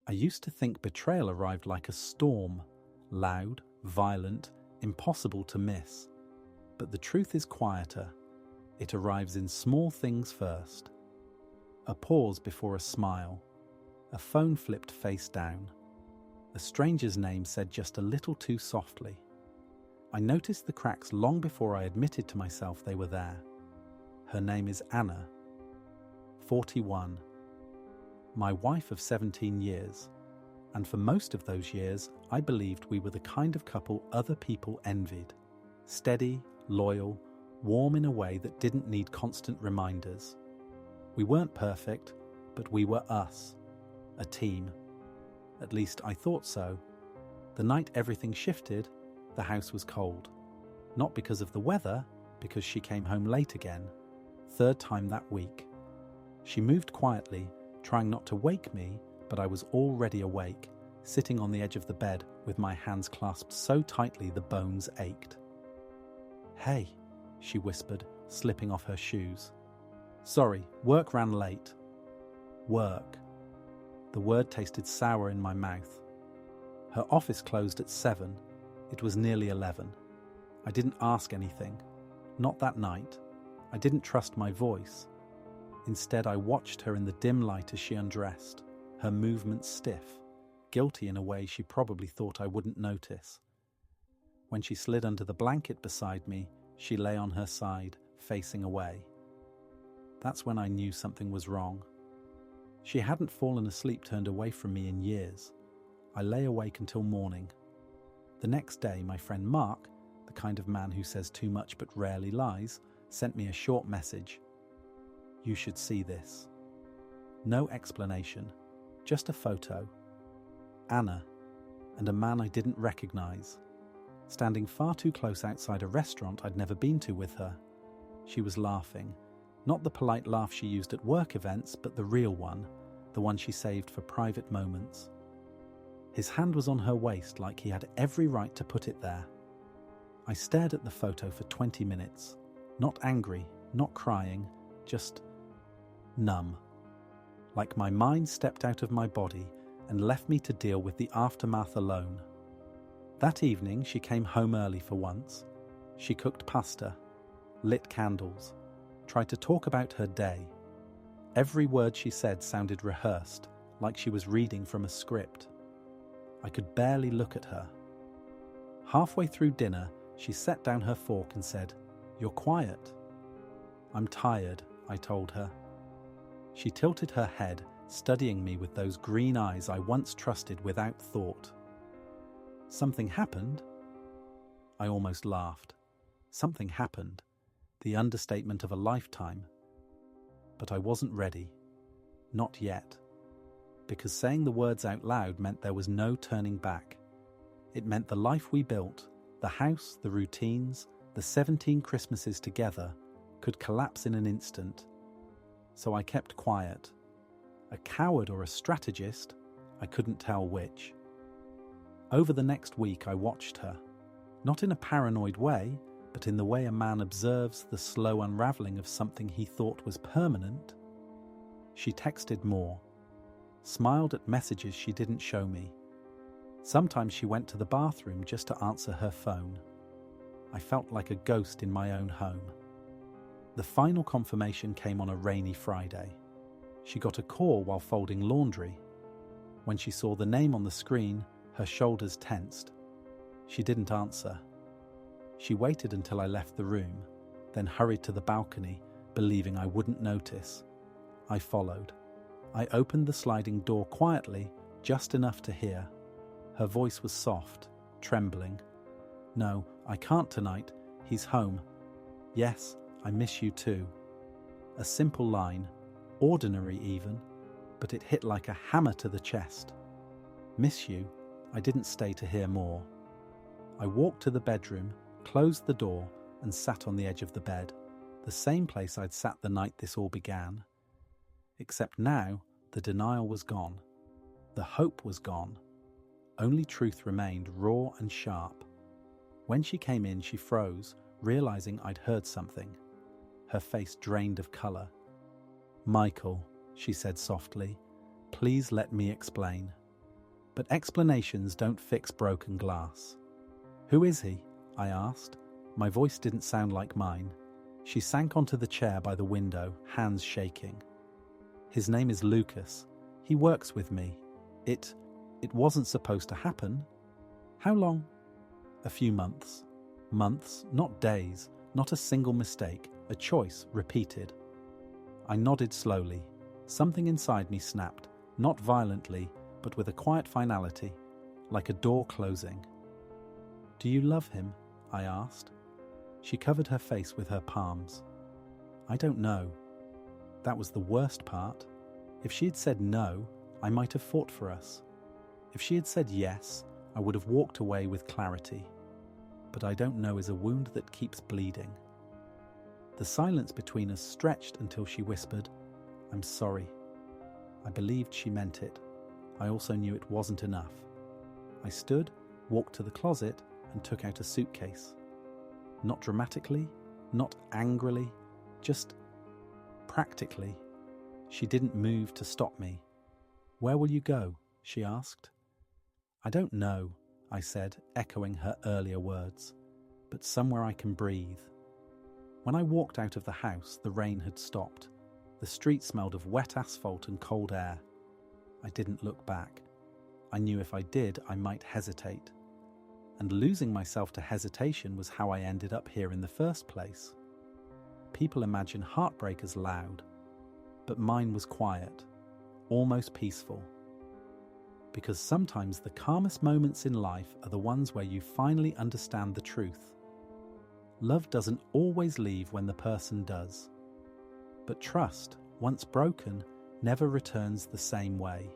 I used to think betrayal arrived like a storm, loud, violent, impossible to miss. But the truth is quieter. It arrives in small things first. A pause before a smile. A phone flipped face down. A stranger's name said just a little too softly. I noticed the cracks long before I admitted to myself they were there. Her name is Anna, 41. My wife of 17 years. And for most of those years, I believed we were the kind of couple other people envied. Steady, loyal, warm in a way that didn't need constant reminders. We weren't perfect, but we were us. A team. At least I thought so. The night everything shifted, the house was cold. Not because of the weather, because she came home late again. Third time that week. She moved quietly, trying not to wake me, but I was already awake, sitting on the edge of the bed with my hands clasped so tightly the bones ached. "Hey," she whispered, slipping off her shoes. "Sorry, work ran late." Work. The word tasted sour in my mouth. Her office closed at 7. It was nearly 11. I didn't ask anything. Not that night. I didn't trust my voice. Instead, I watched her in the dim light as she undressed, her movements stiff, guilty in a way she probably thought I wouldn't notice. When she slid under the blanket beside me, she lay on her side, facing away. That's when I knew something was wrong. She hadn't fallen asleep turned away from me in years. I lay awake until morning. The next day, my friend Mark, the kind of man who says too much but rarely lies, sent me a short message. "You should see this." No explanation, just a photo. Anna, and a man I didn't recognize, standing far too close outside a restaurant I'd never been to with her. She was laughing, not the polite laugh she used at work events, but the real one, the one she saved for private moments. His hand was on her waist like he had every right to put it there. I stared at the photo for 20 minutes, not angry, not crying, just numb. Like my mind stepped out of my body and left me to deal with the aftermath alone. That evening, she came home early for once. She cooked pasta, lit candles, tried to talk about her day. Every word she said sounded rehearsed, like she was reading from a script. I could barely look at her. Halfway through dinner, she set down her fork and said, "You're quiet." "I'm tired," I told her. She tilted her head, studying me with those green eyes I once trusted without thought. "Something happened?" I almost laughed. Something happened. The understatement of a lifetime. But I wasn't ready. Not yet. Because saying the words out loud meant there was no turning back. It meant the life we built, the house, the routines, the 17 Christmases together, could collapse in an instant. So I kept quiet. A coward or a strategist, I couldn't tell which. Over the next week I watched her, not in a paranoid way, but in the way a man observes the slow unraveling of something he thought was permanent. She texted more, smiled at messages she didn't show me. Sometimes she went to the bathroom just to answer her phone. I felt like a ghost in my own home. The final confirmation came on a rainy Friday. She got a call while folding laundry. When she saw the name on the screen, her shoulders tensed. She didn't answer. She waited until I left the room, then hurried to the balcony, believing I wouldn't notice. I followed. I opened the sliding door quietly, just enough to hear. Her voice was soft, trembling. "No, I can't tonight. He's home. Yes, I miss you too." A simple line, ordinary even, but it hit like a hammer to the chest. "Miss you?" I didn't stay to hear more. I walked to the bedroom, closed the door, and sat on the edge of the bed, the same place I'd sat the night this all began. Except now, the denial was gone. The hope was gone. Only truth remained, raw and sharp. When she came in, she froze, realizing I'd heard something. Her face drained of color. "Michael," she said softly, "please let me explain." But explanations don't fix broken glass. "Who is he?" I asked. My voice didn't sound like mine. She sank onto the chair by the window, hands shaking. "His name is Lucas. He works with me. It wasn't supposed to happen." "How long?" "A few months." Months, not days, not a single mistake, a choice repeated. I nodded slowly. Something inside me snapped, not violently, but with a quiet finality, like a door closing. "Do you love him?" I asked. She covered her face with her palms. "I don't know." That was the worst part. If she had said no, I might have fought for us. If she had said yes, I would have walked away with clarity. But I don't know is a wound that keeps bleeding. The silence between us stretched until she whispered, "I'm sorry." I believed she meant it. I also knew it wasn't enough. I stood, walked to the closet, and took out a suitcase. Not dramatically, not angrily, just practically. She didn't move to stop me. "Where will you go?" she asked. "I don't know," I said, echoing her earlier words, "but somewhere I can breathe." When I walked out of the house, the rain had stopped. The street smelled of wet asphalt and cold air. I didn't look back. I knew if I did, I might hesitate. And losing myself to hesitation was how I ended up here in the first place. People imagine heartbreak as loud, but mine was quiet, almost peaceful. Because sometimes the calmest moments in life are the ones where you finally understand the truth. Love doesn't always leave when the person does. But trust, once broken, never returns the same way.